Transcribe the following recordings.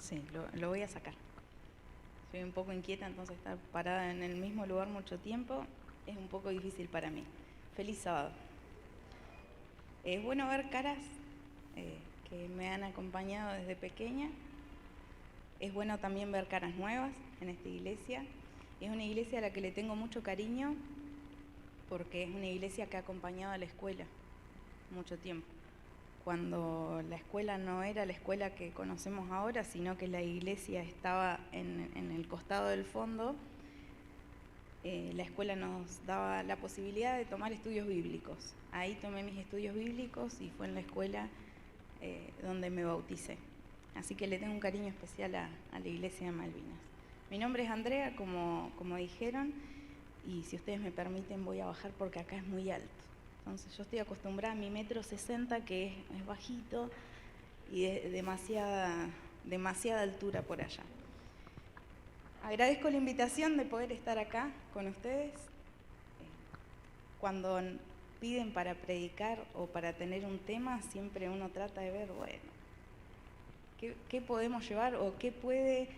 Sí, lo voy a sacar. Soy un poco inquieta, entonces estar parada en el mismo lugar mucho tiempo es un poco difícil para mí. Feliz sábado. Es bueno ver caras que me han acompañado desde pequeña. Es bueno también ver caras nuevas en esta iglesia. Es una iglesia a la que le tengo mucho cariño porque es una iglesia que ha acompañado a la escuela mucho tiempo. Cuando la escuela no era la escuela que conocemos ahora, sino que la iglesia estaba en el costado del fondo, la escuela nos daba la posibilidad de tomar estudios bíblicos. Ahí tomé mis estudios bíblicos y fue en la escuela donde me bauticé. Así que le tengo un cariño especial a la iglesia de Malvinas. Mi nombre es Andrea, como dijeron, y si ustedes me permiten voy a bajar porque acá es muy alto. Entonces yo estoy acostumbrada a mi 1,60 m, que es bajito, y demasiada altura por allá. Agradezco la invitación de poder estar acá con ustedes. Cuando piden para predicar o para tener un tema, siempre uno trata de ver, bueno, ¿qué podemos llevar o qué puede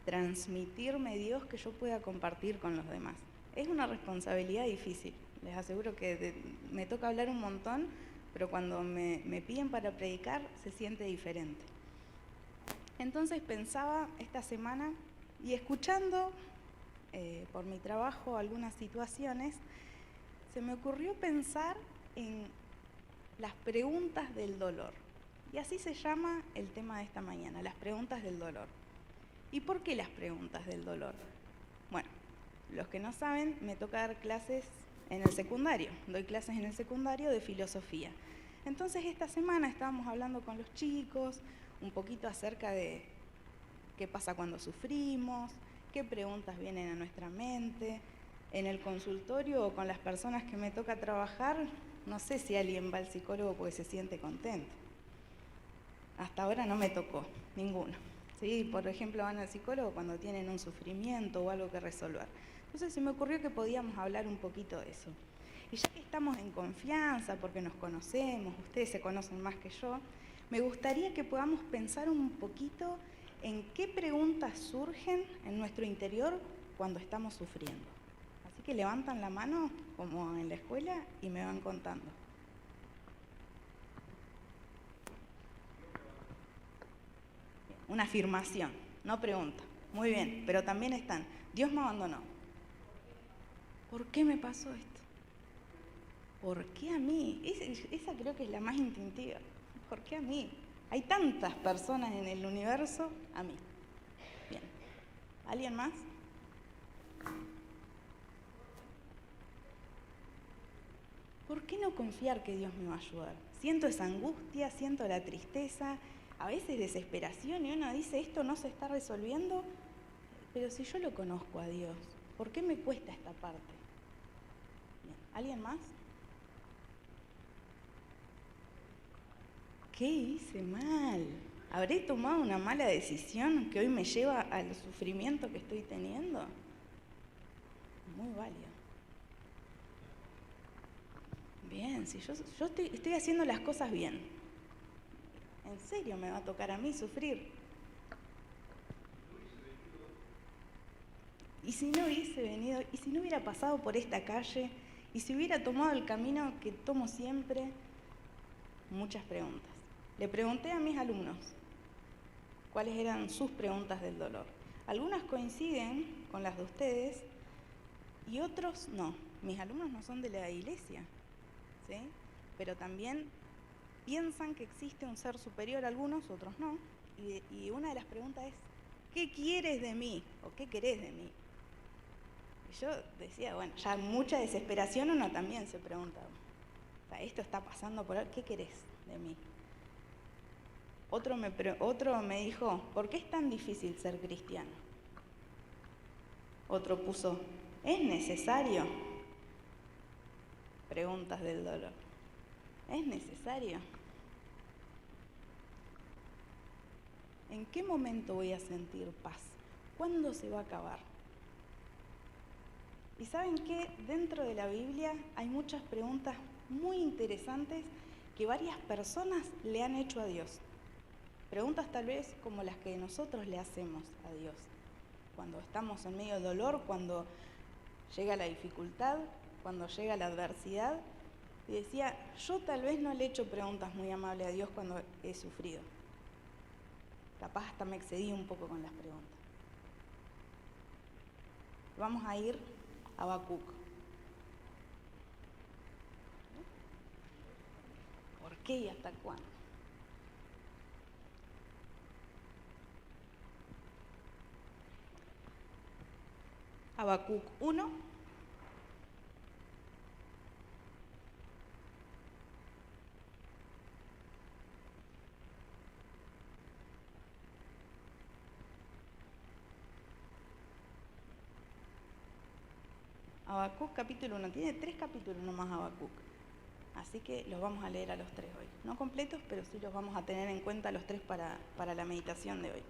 transmitirme Dios que yo pueda compartir con los demás? Es una responsabilidad difícil. Les aseguro que me toca hablar un montón, pero cuando me piden para predicar se siente diferente. Entonces pensaba esta semana y escuchando por mi trabajo algunas situaciones, se me ocurrió pensar en las preguntas del dolor. Y así se llama el tema de esta mañana, las preguntas del dolor. ¿Y por qué las preguntas del dolor? Bueno, los que no saben, me toca dar clases en el secundario. Doy clases en el secundario de filosofía. Entonces esta semana estábamos hablando con los chicos un poquito acerca de qué pasa cuando sufrimos, qué preguntas vienen a nuestra mente. En el consultorio o con las personas que me toca trabajar, no sé si alguien va al psicólogo porque se siente contento. Hasta ahora no me tocó, ninguno. ¿Sí? Por ejemplo, van al psicólogo cuando tienen un sufrimiento o algo que resolver. Entonces se me ocurrió que podíamos hablar un poquito de eso. Y ya que estamos en confianza, porque nos conocemos, ustedes se conocen más que yo, me gustaría que podamos pensar un poquito en qué preguntas surgen en nuestro interior cuando estamos sufriendo. Así que levantan la mano, como en la escuela, y me van contando. Una afirmación, no pregunta. Muy bien, pero también están, Dios me abandonó. ¿Por qué me pasó esto? ¿Por qué a mí? Esa creo que es la más instintiva. ¿Por qué a mí? Hay tantas personas en el universo, a mí. Bien. ¿Alguien más? ¿Por qué no confiar que Dios me va a ayudar? Siento esa angustia, siento la tristeza, a veces desesperación, y uno dice, esto no se está resolviendo, pero si yo lo conozco a Dios, ¿por qué me cuesta esta parte? Bien. ¿Alguien más? ¿Qué hice mal? ¿Habré tomado una mala decisión que hoy me lleva al sufrimiento que estoy teniendo? Muy válido. Bien, si yo estoy haciendo las cosas bien, ¿en serio me va a tocar a mí sufrir? ¿Y si no hubiese venido? ¿Y si no hubiera pasado por esta calle? ¿Y si hubiera tomado el camino que tomo siempre? Muchas preguntas. Le pregunté a mis alumnos cuáles eran sus preguntas del dolor. Algunas coinciden con las de ustedes y otros no. Mis alumnos no son de la iglesia, ¿sí? Pero también piensan que existe un ser superior, algunos, otros no. Y una de las preguntas es, ¿qué quieres de mí? ¿O qué querés de mí? Y yo decía, bueno, ya mucha desesperación uno también se pregunta, o sea, esto está pasando por ahí, ¿qué querés de mí? Otro me dijo, ¿por qué es tan difícil ser cristiano? Otro puso, ¿es necesario? Preguntas del dolor. ¿Es necesario? ¿En qué momento voy a sentir paz? ¿Cuándo se va a acabar? Y ¿saben qué? Dentro de la Biblia hay muchas preguntas muy interesantes que varias personas le han hecho a Dios. Preguntas tal vez como las que nosotros le hacemos a Dios. Cuando estamos en medio del dolor, cuando llega la dificultad, cuando llega la adversidad. Y decía, yo tal vez no le he hecho preguntas muy amables a Dios cuando he sufrido. Capaz hasta me excedí un poco con las preguntas. Vamos a ir a Habacuc. ¿Por qué y hasta cuándo? Habacuc 1. Habacuc capítulo 1. Tiene 3 capítulos nomás Habacuc. Así que los vamos a leer a los 3 hoy. No completos, pero sí los vamos a tener en cuenta los 3 para la meditación de hoy.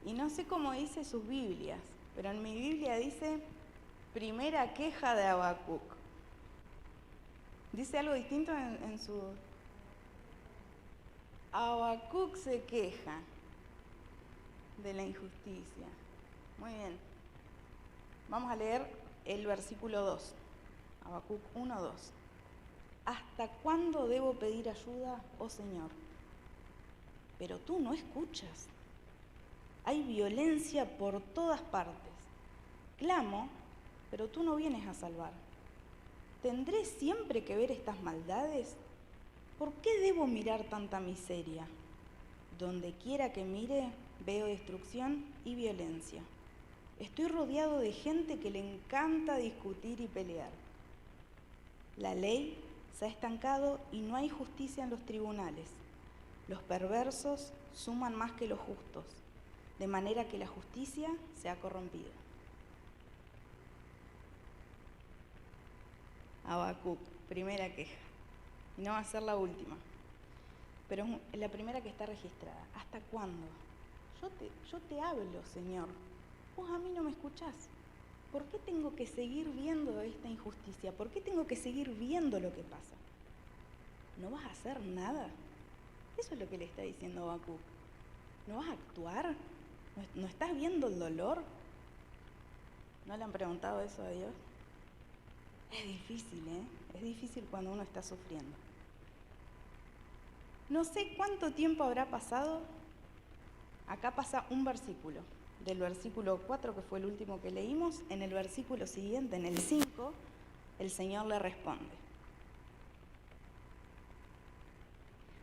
Y no sé cómo dice sus Biblias, pero en mi Biblia dice primera queja de Habacuc. Dice algo distinto en su... Habacuc se queja de la injusticia. Muy bien. Vamos a leer el versículo 2. Habacuc 1:2. ¿Hasta cuándo debo pedir ayuda, oh Señor? Pero tú no escuchas. Hay violencia por todas partes. Clamo, pero tú no vienes a salvar. ¿Tendré siempre que ver estas maldades? ¿Por qué debo mirar tanta miseria? Donde quiera que mire, veo destrucción y violencia. Estoy rodeado de gente que le encanta discutir y pelear. La ley se ha estancado y no hay justicia en los tribunales. Los perversos suman más que los justos, de manera que la justicia se ha corrompido. Habacuc, primera queja. Y no va a ser la última, pero es la primera que está registrada. ¿Hasta cuándo? Yo te hablo, Señor. Vos a mí no me escuchás. ¿Por qué tengo que seguir viendo esta injusticia? ¿Por qué tengo que seguir viendo lo que pasa? ¿No vas a hacer nada? Eso es lo que le está diciendo Habacuc. ¿No vas a actuar? ¿No estás viendo el dolor? ¿No le han preguntado eso a Dios? Es difícil, ¿eh? Es difícil cuando uno está sufriendo. No sé cuánto tiempo habrá pasado. Acá pasa un versículo. Del versículo 4, que fue el último que leímos, en el versículo siguiente, en el 5, el Señor le responde.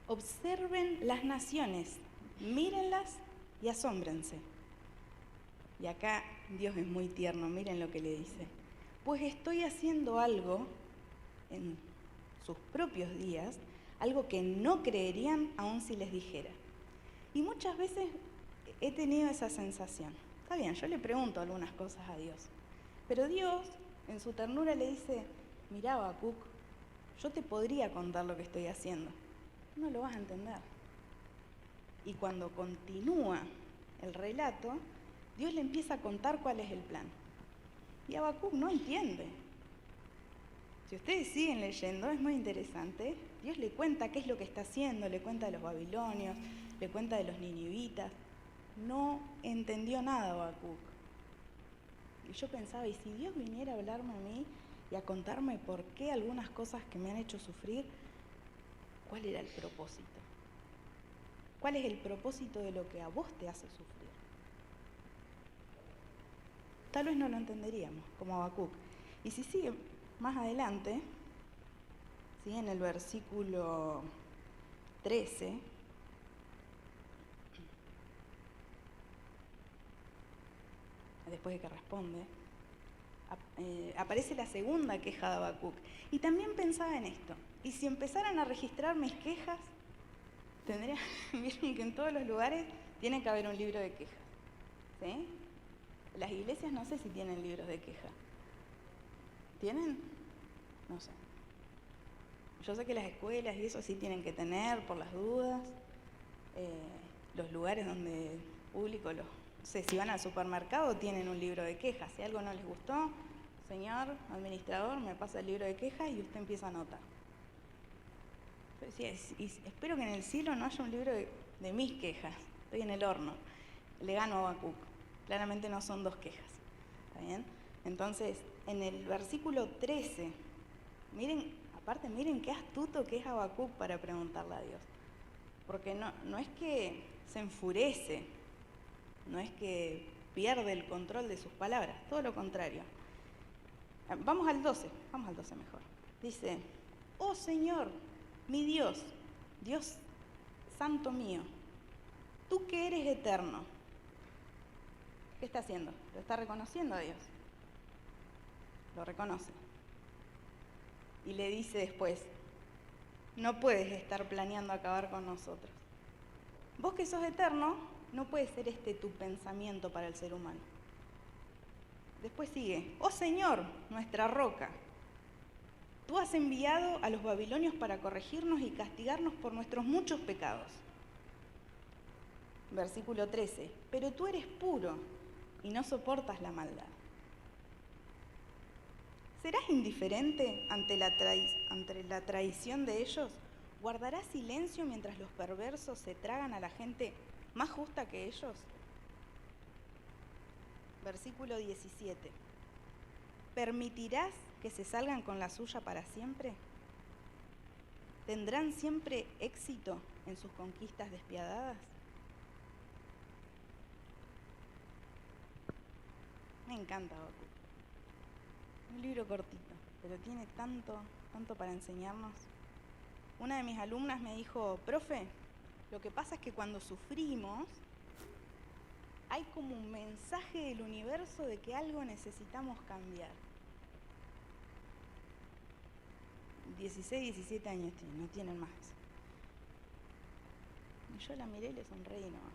Observen las naciones, mírenlas y asómbrense. Y acá Dios es muy tierno, miren lo que le dice. Pues estoy haciendo algo en sus propios días, algo que no creerían aun si les dijera. Y muchas veces he tenido esa sensación. Está bien, yo le pregunto algunas cosas a Dios, pero Dios en su ternura le dice, mirá Habacuc, yo te podría contar lo que estoy haciendo, no lo vas a entender. Y cuando continúa el relato, Dios le empieza a contar cuál es el plan. Y Habacuc no entiende. Si ustedes siguen leyendo, es muy interesante. Dios le cuenta qué es lo que está haciendo, le cuenta de los babilonios, le cuenta de los ninivitas. No entendió nada Habacuc. Y yo pensaba, ¿y si Dios viniera a hablarme a mí y a contarme por qué algunas cosas que me han hecho sufrir, cuál era el propósito? ¿Cuál es el propósito de lo que a vos te hace sufrir? Tal vez no lo entenderíamos, como Habacuc. Y si sigue más adelante, ¿sí? En el versículo 13, después de que responde, aparece la segunda queja de Habacuc. Y también pensaba en esto. Y si empezaran a registrar mis quejas, vieron que en todos los lugares tiene que haber un libro de quejas. ¿Sí? Las iglesias no sé si tienen libros de queja. ¿Tienen? No sé. Yo sé que las escuelas y eso sí tienen que tener por las dudas. Los lugares donde público, no sé, si van al supermercado tienen un libro de quejas. Si algo no les gustó, señor administrador, me pasa el libro de quejas y usted empieza a anotar. Yo decía, y espero que en el cielo no haya un libro de mis quejas, estoy en el horno, le gano a Habacuc. Claramente no son 2 quejas, ¿está bien? Entonces, en el versículo 13, miren qué astuto que es Habacuc para preguntarle a Dios. Porque no es que se enfurece, no es que pierde el control de sus palabras, todo lo contrario. Vamos al 12 mejor. Dice, oh Señor, mi Dios, Dios santo mío, tú que eres eterno. ¿Qué está haciendo? Lo está reconociendo a Dios. Lo reconoce. Y le dice después, no puedes estar planeando acabar con nosotros. Vos que sos eterno, no puede ser este tu pensamiento para el ser humano. Después sigue, oh Señor, nuestra roca, tú has enviado a los babilonios para corregirnos y castigarnos por nuestros muchos pecados. Versículo 13, pero tú eres puro y no soportas la maldad. ¿Serás indiferente ante la traición de ellos? ¿Guardarás silencio mientras los perversos se tragan a la gente más justa que ellos? Versículo 17. ¿Permitirás que se salgan con la suya para siempre? ¿Tendrán siempre éxito en sus conquistas despiadadas? Me encanta Habacuc. Un libro cortito, pero tiene tanto para enseñarnos. Una de mis alumnas me dijo, profe, lo que pasa es que cuando sufrimos, hay como un mensaje del universo de que algo necesitamos cambiar. 16, 17 años tienen, no tienen más. Y yo la miré y le sonreí nomás.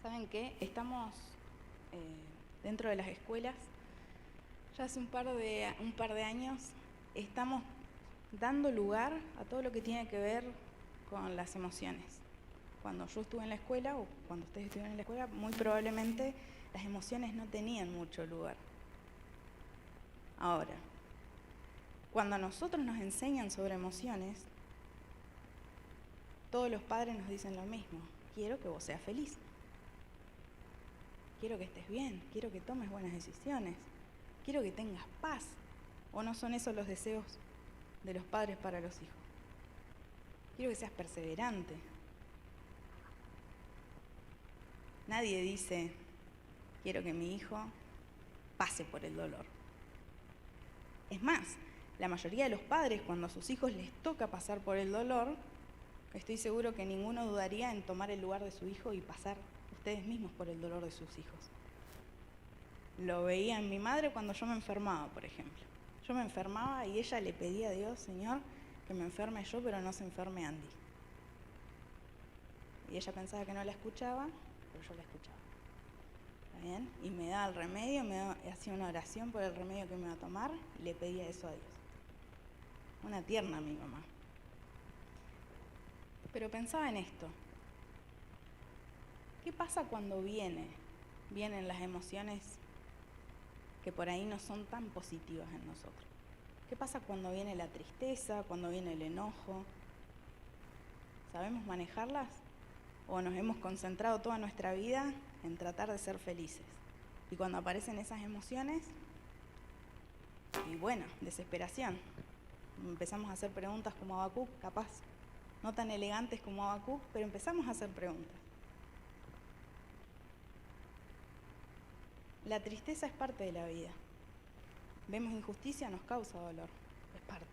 ¿Saben qué? Estamos dentro de las escuelas, ya hace un par de años, estamos dando lugar a todo lo que tiene que ver con las emociones. Cuando yo estuve en la escuela, o cuando ustedes estuvieron en la escuela, muy probablemente las emociones no tenían mucho lugar. Ahora, cuando a nosotros nos enseñan sobre emociones, todos los padres nos dicen lo mismo. Quiero que vos seas feliz. Quiero que estés bien. Quiero que tomes buenas decisiones. Quiero que tengas paz. ¿O no son esos los deseos de los padres para los hijos? Quiero que seas perseverante. Nadie dice, quiero que mi hijo pase por el dolor. Es más, la mayoría de los padres, cuando a sus hijos les toca pasar por el dolor, estoy seguro que ninguno dudaría en tomar el lugar de su hijo y pasar ustedes mismos por el dolor de sus hijos. Lo veía en mi madre cuando yo me enfermaba, por ejemplo. Yo me enfermaba y ella le pedía a Dios, Señor, que me enferme yo, pero no se enferme Andy. Y ella pensaba que no la escuchaba, pero yo la escuchaba. ¿Está bien? Y me daba el remedio, hacía una oración por el remedio que me iba a tomar y le pedía eso a Dios. Una tierna mi mamá. Pero pensaba en esto. ¿Qué pasa cuando vienen las emociones que por ahí no son tan positivas en nosotros? ¿Qué pasa cuando viene la tristeza, cuando viene el enojo? ¿Sabemos manejarlas? ¿O nos hemos concentrado toda nuestra vida en tratar de ser felices? Y cuando aparecen esas emociones, y bueno, desesperación. Empezamos a hacer preguntas como Habacuc, capaz, no tan elegantes como Habacuc, pero empezamos a hacer preguntas. La tristeza es parte de la vida. Vemos injusticia, nos causa dolor, es parte.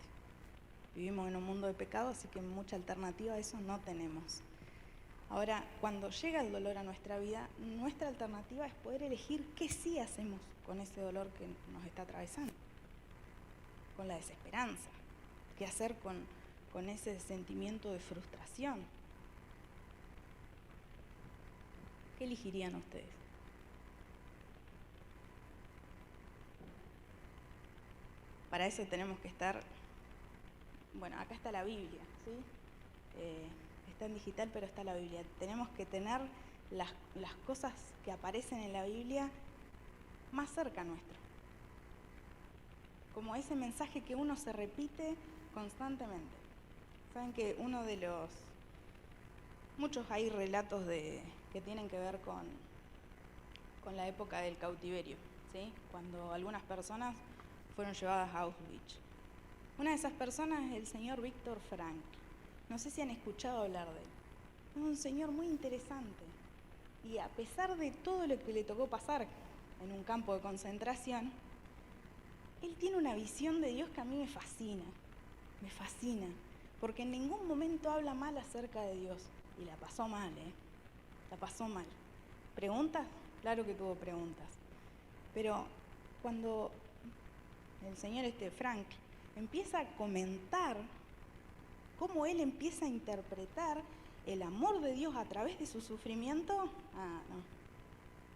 Vivimos en un mundo de pecado, así que mucha alternativa a eso no tenemos. Ahora, cuando llega el dolor a nuestra vida, nuestra alternativa es poder elegir qué sí hacemos con ese dolor que nos está atravesando, con la desesperanza, qué hacer con ese sentimiento de frustración. ¿Qué elegirían ustedes? Para eso tenemos que estar, bueno, acá está la Biblia, ¿sí? Está en digital, pero está la Biblia. Tenemos que tener las cosas que aparecen en la Biblia más cerca nuestro. Como ese mensaje que uno se repite constantemente. Saben que uno de los muchos hay relatos que tienen que ver con la época del cautiverio, ¿sí? Cuando algunas personas fueron llevadas a Auschwitz. Una de esas personas es el señor Viktor Frankl. No sé si han escuchado hablar de él. Es un señor muy interesante. Y a pesar de todo lo que le tocó pasar en un campo de concentración, él tiene una visión de Dios que a mí me fascina, porque en ningún momento habla mal acerca de Dios, y la pasó mal, la pasó mal. ¿Preguntas? Claro que tuvo preguntas, pero cuando el señor Frank empieza a comentar cómo él empieza a interpretar el amor de Dios a través de su sufrimiento, no,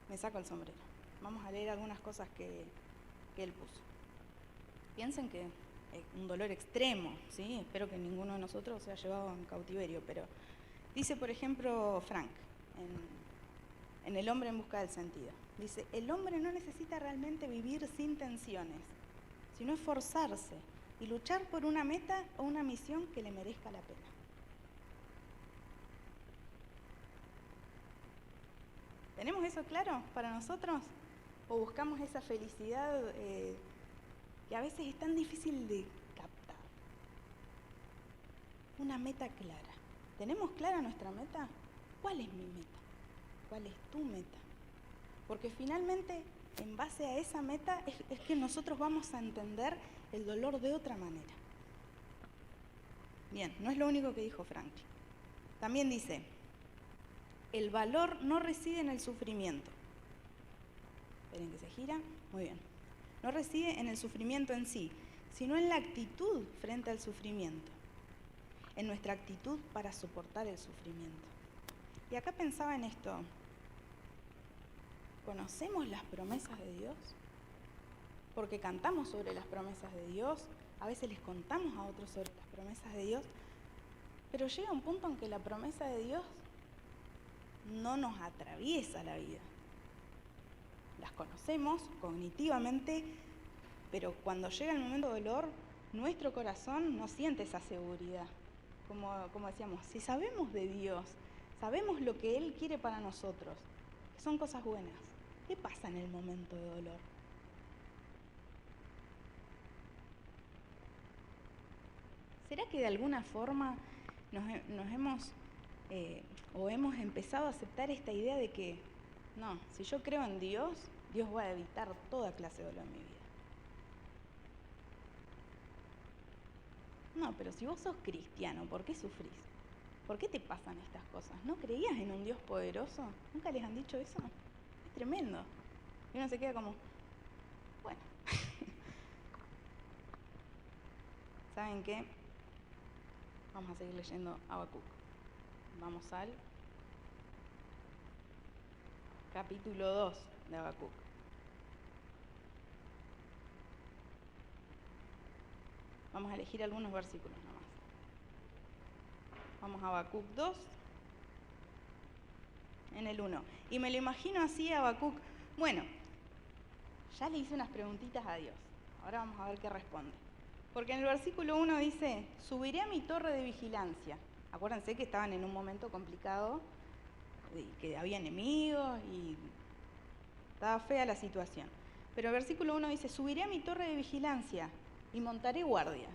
me saco el sombrero. Vamos a leer algunas cosas que él puso. Piensen que es un dolor extremo, ¿sí? Espero que ninguno de nosotros sea llevado en cautiverio, pero dice, por ejemplo, Frank, en El hombre en busca del sentido. Dice, el hombre no necesita realmente vivir sin tensiones, sino esforzarse y luchar por una meta o una misión que le merezca la pena. ¿Tenemos eso claro para nosotros? ¿O buscamos esa felicidad que a veces es tan difícil de captar? Una meta clara. ¿Tenemos clara nuestra meta? ¿Cuál es mi meta? ¿Cuál es tu meta? Porque finalmente, en base a esa meta, es que nosotros vamos a entender el dolor de otra manera. Bien, no es lo único que dijo Frankl. También dice, el valor no reside en el sufrimiento. Esperen que se gira. Muy bien. No reside en el sufrimiento en sí, sino en la actitud frente al sufrimiento, en nuestra actitud para soportar el sufrimiento. Y acá pensaba en esto. ¿Conocemos las promesas de Dios? Porque cantamos sobre las promesas de Dios, a veces les contamos a otros sobre las promesas de Dios, pero llega un punto en que la promesa de Dios no nos atraviesa la vida. Las conocemos cognitivamente, pero cuando llega el momento de dolor, nuestro corazón no siente esa seguridad. Como decíamos, si sabemos de Dios, sabemos lo que Él quiere para nosotros, que son cosas buenas, ¿qué pasa en el momento de dolor? ¿Será que de alguna forma hemos empezado a aceptar esta idea de que, no, si yo creo en Dios, Dios va a evitar toda clase de dolor en mi vida? No, pero si vos sos cristiano, ¿por qué sufrís? ¿Por qué te pasan estas cosas? ¿No creías en un Dios poderoso? ¿Nunca les han dicho eso? Es tremendo. Y uno se queda como, bueno. ¿Saben qué? Vamos a seguir leyendo Habacuc. Vamos al capítulo 2 de Habacuc. Vamos a elegir algunos versículos nomás. Vamos a Habacuc 2, en el 1. Y me lo imagino así a Habacuc. Bueno, ya le hice unas preguntitas a Dios. Ahora vamos a ver qué responde. Porque en el versículo 1 dice, subiré a mi torre de vigilancia. Acuérdense que estaban en un momento complicado, que había enemigos y estaba fea la situación. Pero el versículo 1 dice, subiré a mi torre de vigilancia y montaré guardia.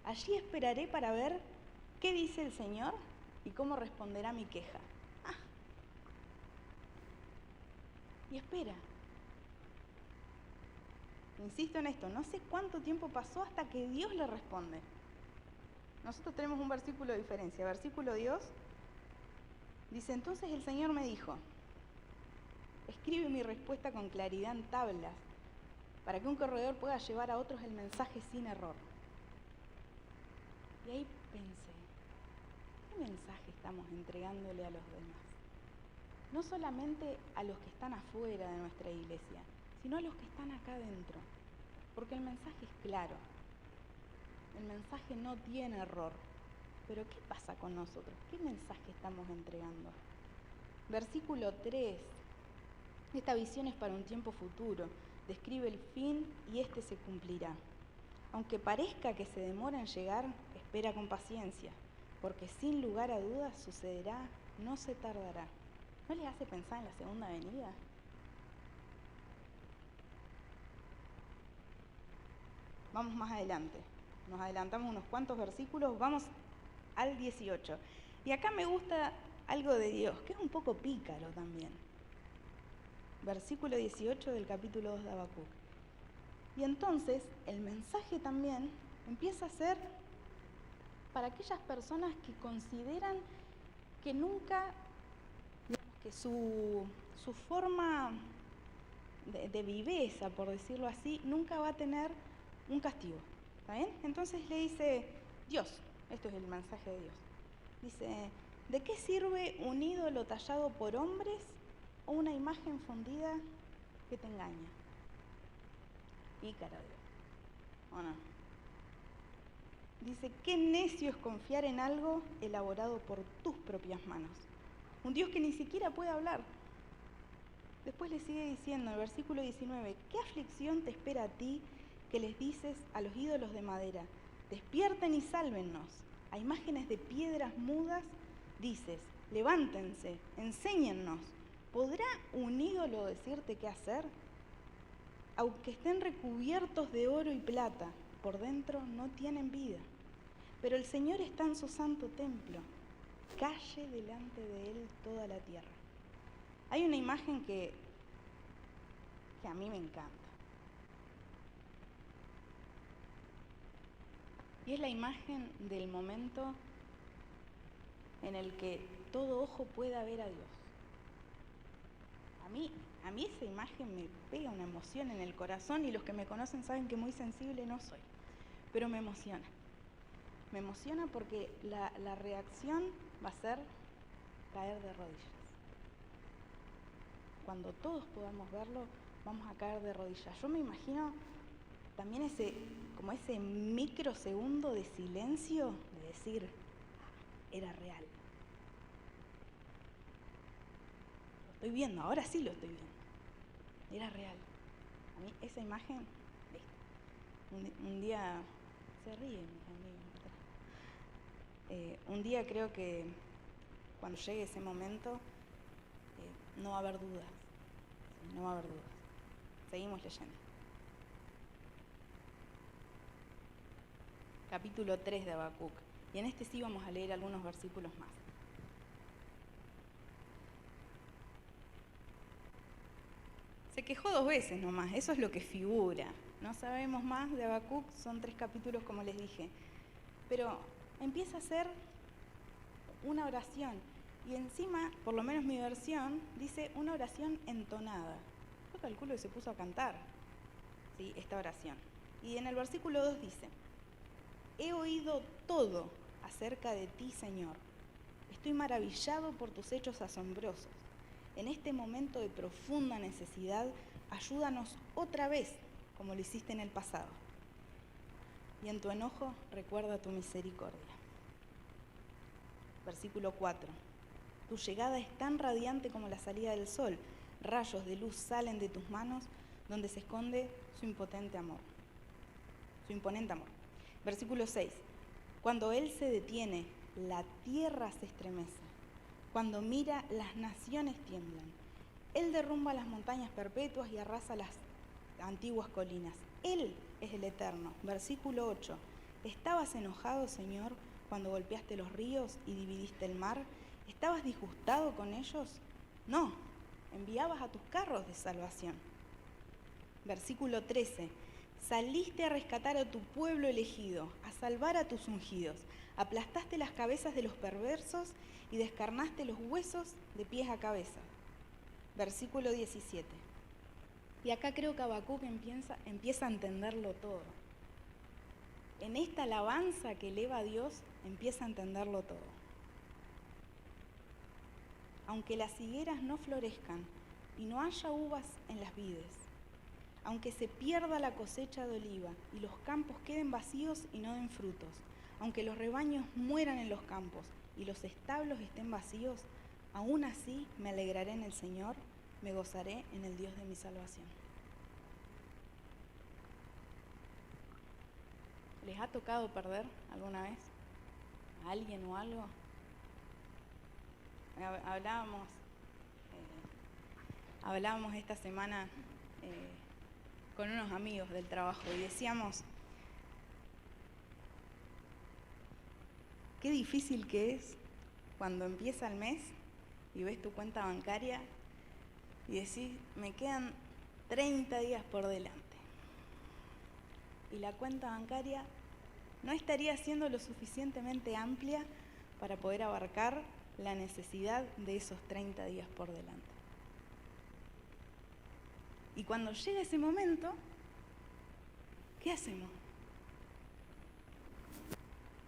Allí esperaré para ver qué dice el Señor y cómo responderá mi queja. Y espera. Insisto en esto, no sé cuánto tiempo pasó hasta que Dios le responde. Nosotros tenemos un versículo de diferencia. Versículo 2 dice, entonces el Señor me dijo, escribe mi respuesta con claridad en tablas, para que un corredor pueda llevar a otros el mensaje sin error. Y ahí pensé, ¿qué mensaje estamos entregándole a los demás? No solamente a los que están afuera de nuestra iglesia, sino a los que están acá adentro. Porque el mensaje es claro. El mensaje no tiene error. Pero ¿qué pasa con nosotros? ¿Qué mensaje estamos entregando? Versículo 3. Esta visión es para un tiempo futuro. Describe el fin y este se cumplirá. Aunque parezca que se demora en llegar, espera con paciencia, porque sin lugar a dudas sucederá, no se tardará. ¿No les hace pensar en la segunda venida? Vamos más adelante, nos adelantamos unos cuantos versículos, vamos al 18. Y acá me gusta algo de Dios, que es un poco pícaro también. Versículo 18 del capítulo 2 de Habacuc. Y entonces el mensaje también empieza a ser para aquellas personas que consideran que nunca, digamos, que su forma de viveza, por decirlo así, nunca va a tener un castigo. ¿Está bien? Entonces le dice Dios, esto es el mensaje de Dios. Dice, ¿de qué sirve un ídolo tallado por hombres o una imagen fundida que te engaña? Pícaro Dios, ¿o no? Dice, qué necio es confiar en algo elaborado por tus propias manos. Un Dios que ni siquiera puede hablar. Después le sigue diciendo, en el versículo 19, ¿qué aflicción te espera a ti que les dices a los ídolos de madera? Despierten y sálvennos. A imágenes de piedras mudas dices, levántense, enséñennos. ¿Podrá un ídolo decirte qué hacer? Aunque estén recubiertos de oro y plata, por dentro no tienen vida. Pero el Señor está en su santo templo. Calle delante de Él toda la tierra. Hay una imagen que a mí me encanta. Y es la imagen del momento en el que todo ojo pueda ver a Dios. A mí esa imagen me pega una emoción en el corazón y los que me conocen saben que muy sensible no soy, pero me emociona. Me emociona porque la reacción va a ser caer de rodillas. Cuando todos podamos verlo, vamos a caer de rodillas. Yo me imagino también ese microsegundo de silencio de decir, era real. Lo estoy viendo, ahora sí lo estoy viendo. Era real. A mí esa imagen, un día, se ríen mis amigos. Un día creo que cuando llegue ese momento, no va a haber dudas. No va a haber dudas. Seguimos leyendo. Capítulo 3 de Habacuc. Y en este sí vamos a leer algunos versículos más. Se quejó 2 veces nomás, eso es lo que figura. No sabemos más de Habacuc, son 3 capítulos como les dije. Pero empieza a ser una oración. Y encima, por lo menos mi versión, dice una oración entonada. Yo calculo que se puso a cantar, ¿sí?, esta oración. Y en el versículo 2 dice, he oído todo acerca de ti, Señor. Estoy maravillado por tus hechos asombrosos. En este momento de profunda necesidad, ayúdanos otra vez, como lo hiciste en el pasado. Y en tu enojo, recuerda tu misericordia. Versículo 4. Tu llegada es tan radiante como la salida del sol. Rayos de luz salen de tus manos, donde se esconde su imponente amor. Versículo 6. Cuando Él se detiene, la tierra se estremece. Cuando mira, las naciones tiemblan. Él derrumba las montañas perpetuas y arrasa las antiguas colinas. Él es el Eterno. Versículo 8. ¿Estabas enojado, Señor, cuando golpeaste los ríos y dividiste el mar? ¿Estabas disgustado con ellos? No, enviabas a tus carros de salvación. Versículo 13. Saliste a rescatar a tu pueblo elegido, a salvar a tus ungidos. Aplastaste las cabezas de los perversos y descarnaste los huesos de pies a cabeza. Versículo 17. Y acá creo que Habacuc empieza a entenderlo todo. En esta alabanza que eleva a Dios, empieza a entenderlo todo. Aunque las higueras no florezcan y no haya uvas en las vides, aunque se pierda la cosecha de oliva y los campos queden vacíos y no den frutos, aunque los rebaños mueran en los campos y los establos estén vacíos, aún así me alegraré en el Señor, me gozaré en el Dios de mi salvación. ¿Les ha tocado perder alguna vez a alguien o algo. Hablábamos esta semana con unos amigos del trabajo y decíamos, qué difícil que es cuando empieza el mes y ves tu cuenta bancaria y decís, me quedan 30 días por delante. Y la cuenta bancaria no estaría siendo lo suficientemente amplia para poder abarcar la necesidad de esos 30 días por delante. Y cuando llega ese momento, ¿qué hacemos?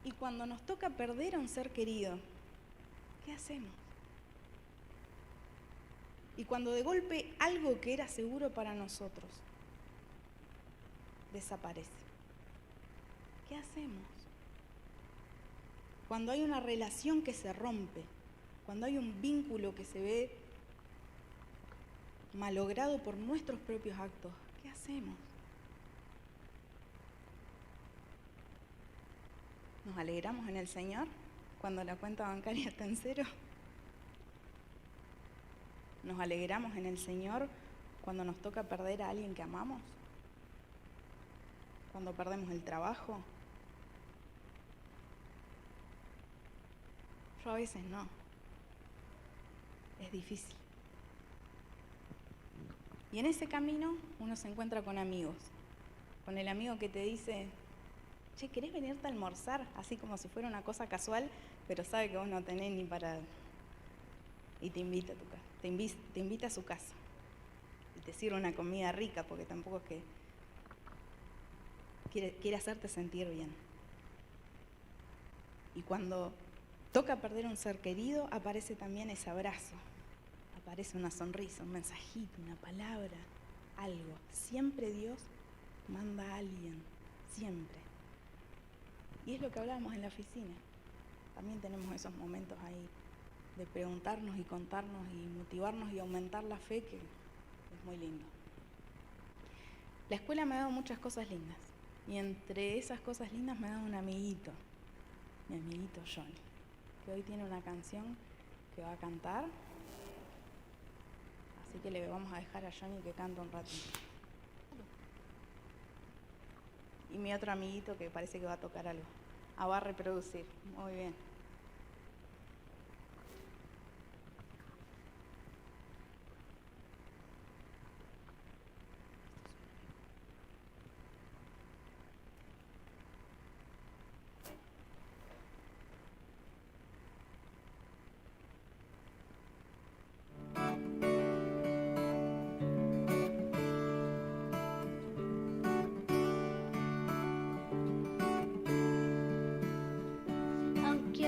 Y cuando nos toca perder a un ser querido, ¿qué hacemos? Y cuando de golpe algo que era seguro para nosotros desaparece, ¿qué hacemos? Cuando hay una relación que se rompe, cuando hay un vínculo que se ve malogrado por nuestros propios actos, ¿qué hacemos? ¿Nos alegramos en el Señor cuando la cuenta bancaria está en cero? ¿Nos alegramos en el Señor cuando nos toca perder a alguien que amamos? ¿Cuando perdemos el trabajo? Yo a veces no. Es difícil. Y en ese camino uno se encuentra con amigos. Con el amigo que te dice, che, ¿querés venirte a almorzar? Así como si fuera una cosa casual, pero sabe que vos no tenés ni para... Y te invita a tu casa. Te invita a su casa. Y te sirve una comida rica, porque tampoco es que quiere hacerte sentir bien. Y cuando toca perder un ser querido, aparece también ese abrazo. Aparece una sonrisa, un mensajito, una palabra, algo. Siempre Dios manda a alguien, siempre. Y es lo que hablábamos en la oficina. También tenemos esos momentos ahí de preguntarnos y contarnos y motivarnos y aumentar la fe, que es muy lindo. La escuela me ha dado muchas cosas lindas. Y entre esas cosas lindas me ha dado un amiguito, mi amiguito Johnny, que hoy tiene una canción que va a cantar. Así que le vamos a dejar a Johnny que cante un ratito. Y mi otro amiguito que parece que va a tocar algo. Va a reproducir. Muy bien. Aunque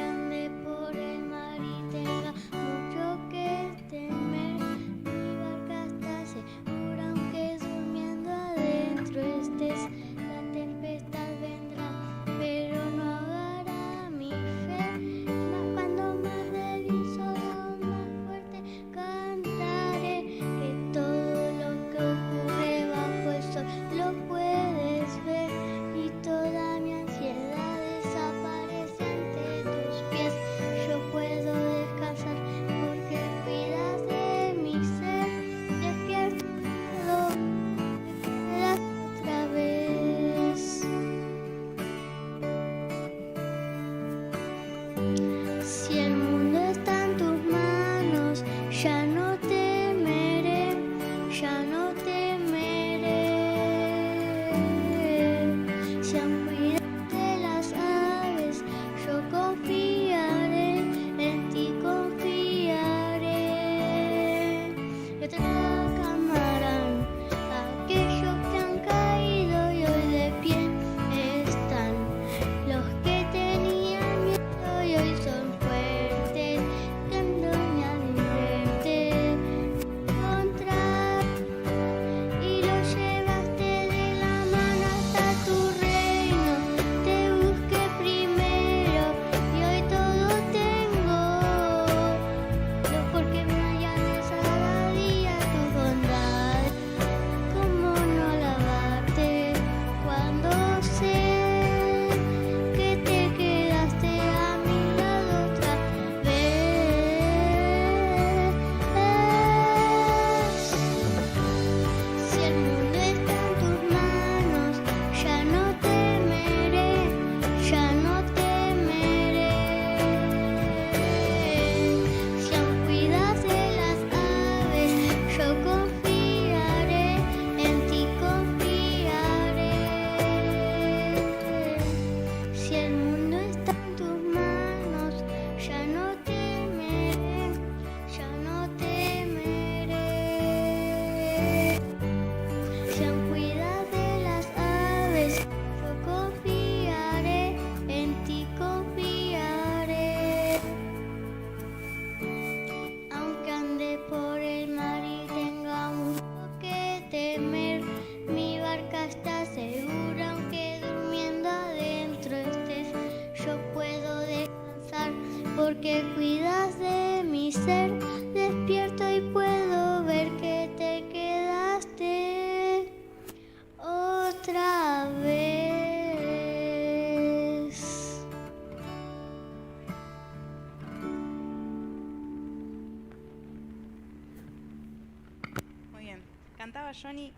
amanecer, despierto y puedo ver que te quedaste otra vez. Muy bien. Cantaba Johnny.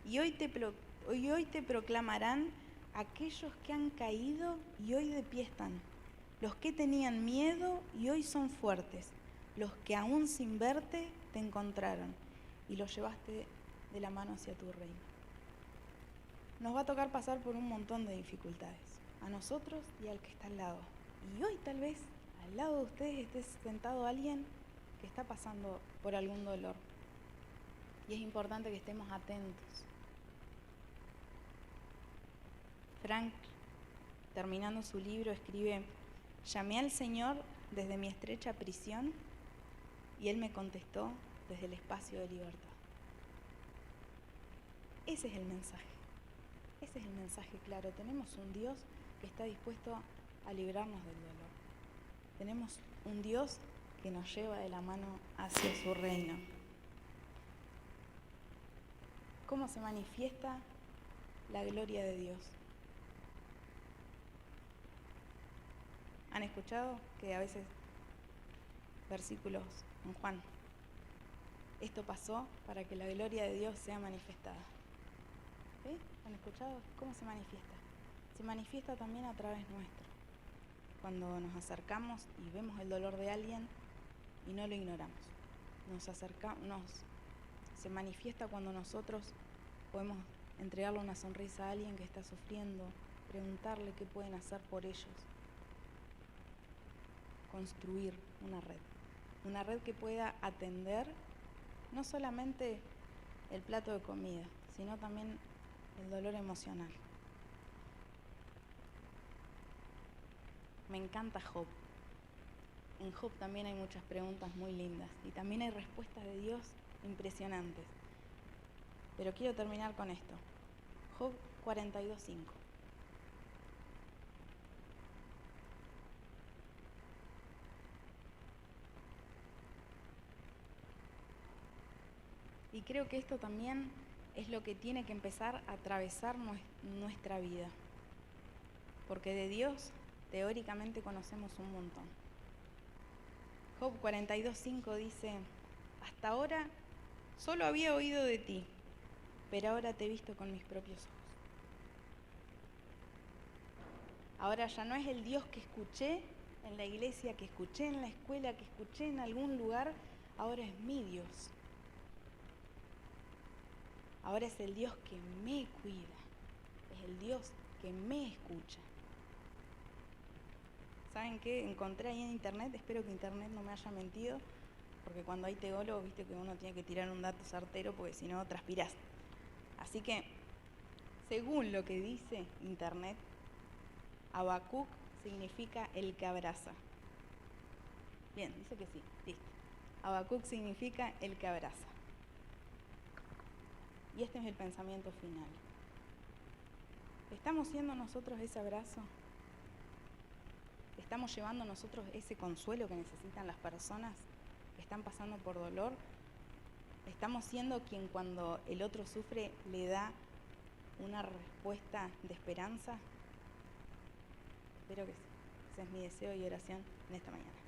Y hoy te proclamarán aquellos que han caído y hoy de pie están. Los que tenían miedo y hoy son fuertes. Los que aún sin verte te encontraron y los llevaste de la mano hacia tu reino. Nos va a tocar pasar por un montón de dificultades, a nosotros y al que está al lado. Y hoy tal vez al lado de ustedes esté sentado alguien que está pasando por algún dolor. Y es importante que estemos atentos. Frank, terminando su libro, escribe: llamé al Señor desde mi estrecha prisión y Él me contestó desde el espacio de libertad. Ese es el mensaje. Ese es el mensaje claro. Tenemos un Dios que está dispuesto a librarnos del dolor. Tenemos un Dios que nos lleva de la mano hacia su reino. ¿Cómo se manifiesta la gloria de Dios? ¿Han escuchado que a veces versículos en Juan? Esto pasó para que la gloria de Dios sea manifestada. ¿Sí? ¿Han escuchado? ¿Cómo se manifiesta? Se manifiesta también a través nuestro. Cuando nos acercamos y vemos el dolor de alguien y no lo ignoramos. Se manifiesta cuando nosotros podemos entregarle una sonrisa a alguien que está sufriendo, preguntarle qué pueden hacer por ellos. Construir una red que pueda atender no solamente el plato de comida, sino también el dolor emocional. Me encanta Job. En Job también hay muchas preguntas muy lindas y también hay respuestas de Dios impresionantes. Pero quiero terminar con esto. Job 42:5. Y creo que esto también es lo que tiene que empezar a atravesar nuestra vida. Porque de Dios, teóricamente, conocemos un montón. Job 42:5 dice: hasta ahora solo había oído de ti, pero ahora te he visto con mis propios ojos. Ahora ya no es el Dios que escuché en la iglesia, que escuché en la escuela, que escuché en algún lugar, ahora es mi Dios. Ahora es el Dios que me cuida, es el Dios que me escucha. ¿Saben qué? Encontré ahí en internet, espero que internet no me haya mentido, porque cuando hay teólogos, viste que uno tiene que tirar un dato certero, porque si no transpirás. Así que, según lo que dice internet, Habacuc significa el que abraza. Bien, dice que sí, listo. Habacuc significa el que abraza. Y este es el pensamiento final. ¿Estamos siendo nosotros ese abrazo? ¿Estamos llevando nosotros ese consuelo que necesitan las personas que están pasando por dolor? ¿Estamos siendo quien cuando el otro sufre le da una respuesta de esperanza? Espero que sí. Ese es mi deseo y oración en esta mañana.